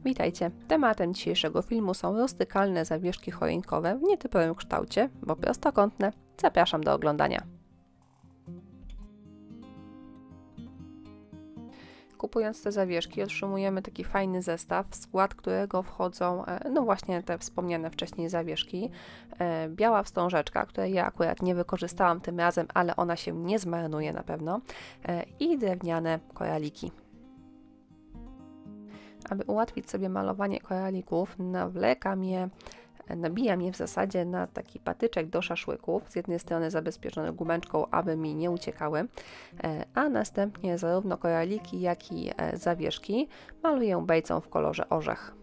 Witajcie! Tematem dzisiejszego filmu są rustykalne zawieszki choinkowe w nietypowym kształcie, bo prostokątne. Zapraszam do oglądania. Kupując te zawieszki otrzymujemy taki fajny zestaw, w skład którego wchodzą no właśnie te wspomniane wcześniej zawieszki. Biała wstążeczka, której ja akurat nie wykorzystałam tym razem, ale ona się nie zmarnuje na pewno. I drewniane koraliki. Aby ułatwić sobie malowanie koralików, nabijam je w zasadzie na taki patyczek do szaszłyków, z jednej strony zabezpieczony gumeczką, aby mi nie uciekały, a następnie zarówno koraliki, jak i zawieszki maluję bejcą w kolorze orzech.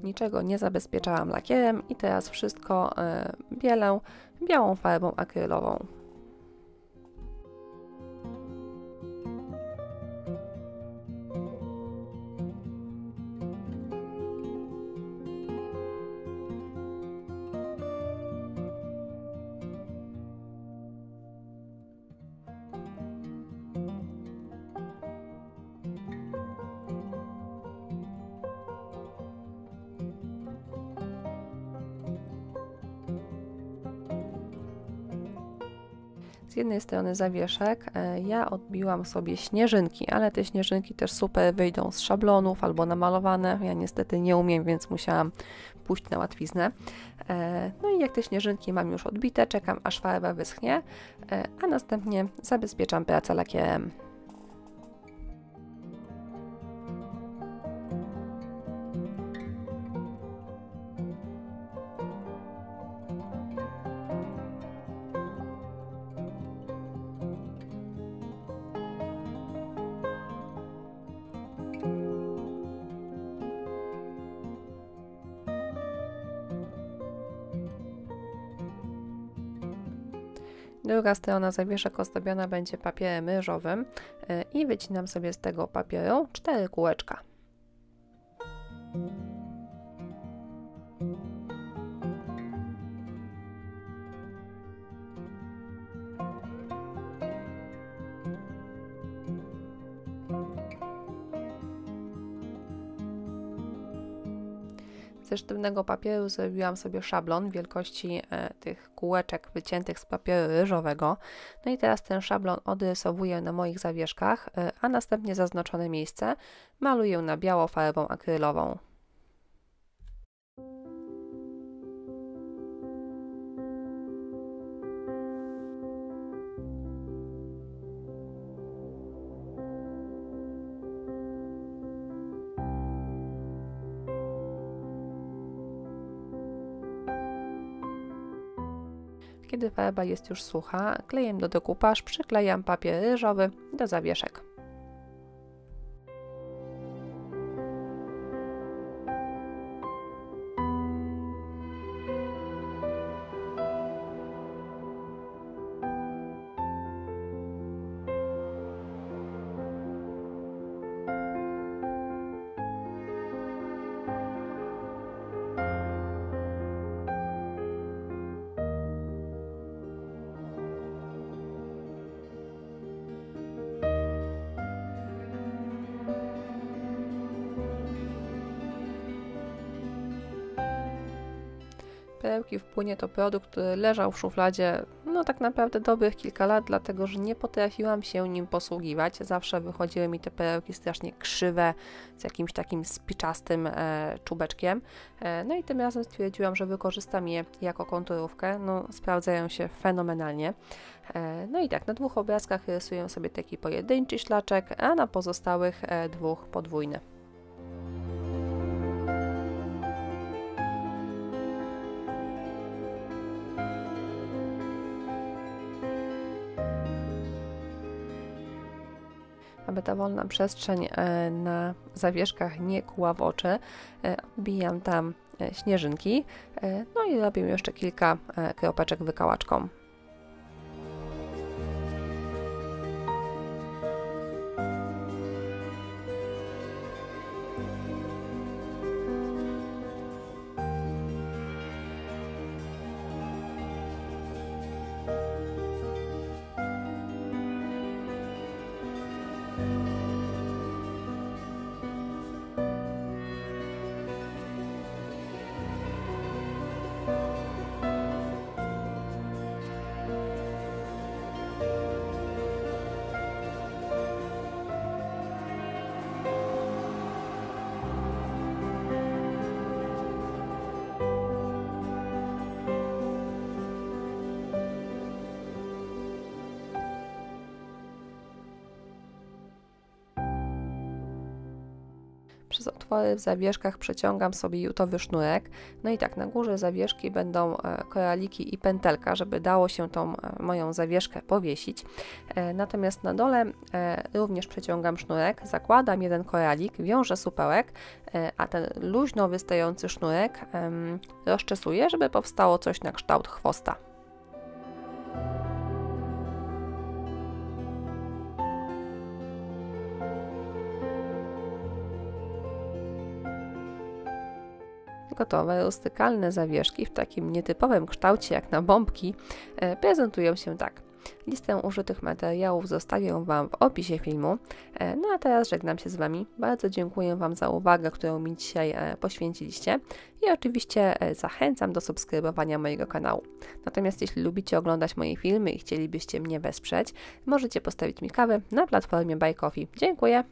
Niczego nie zabezpieczałam lakierem i teraz wszystko bielę białą farbą akrylową. Z jednej strony zawieszek ja odbiłam sobie śnieżynki, ale te śnieżynki też super wyjdą z szablonów albo namalowane. Ja niestety nie umiem, więc musiałam pójść na łatwiznę. No i jak te śnieżynki mam już odbite, czekam aż farba wyschnie, a następnie zabezpieczam pracę lakierem. Druga strona zawieszek ozdobiona będzie papierem ryżowym i wycinam sobie z tego papieru 4 kółeczka. Ze sztywnego papieru zrobiłam sobie szablon wielkości tych kółeczek wyciętych z papieru ryżowego. No i teraz ten szablon odrysowuję na moich zawieszkach, a następnie zaznaczone miejsce maluję na biało farbą akrylową. Kiedy farba jest już sucha, klejem do dekupaż przyklejam papier ryżowy do zawieszek. Perełki w płynie to produkt, który leżał w szufladzie no tak naprawdę dobrych kilka lat, dlatego że nie potrafiłam się nim posługiwać. Zawsze wychodziły mi te perełki strasznie krzywe, z jakimś takim spiczastym czubeczkiem. No i tym razem stwierdziłam, że wykorzystam je jako konturówkę. No, sprawdzają się fenomenalnie. No i tak, na 2 obrazkach rysuję sobie taki pojedynczy szlaczek, a na pozostałych 2 podwójny. żeby ta wolna przestrzeń na zawieszkach nie kłuła w oczy, odbijam tam śnieżynki, no i robię jeszcze kilka kropeczek wykałaczką. Przez otwory w zawieszkach przeciągam sobie jutowy sznurek. No i tak, na górze zawieszki będą koraliki i pętelka, żeby dało się tą moją zawieszkę powiesić. Natomiast na dole również przeciągam sznurek, zakładam jeden koralik, wiążę supełek, a ten luźno wystający sznurek rozczesuję, żeby powstało coś na kształt chwosta. Gotowe rustykalne zawieszki w takim nietypowym kształcie jak na bombki prezentują się tak. Listę użytych materiałów zostawię Wam w opisie filmu. No a teraz żegnam się z Wami. Bardzo dziękuję Wam za uwagę, którą mi dzisiaj poświęciliście i oczywiście zachęcam do subskrybowania mojego kanału. Natomiast jeśli lubicie oglądać moje filmy i chcielibyście mnie wesprzeć, możecie postawić mi kawę na platformie Buy Coffee. Dziękuję!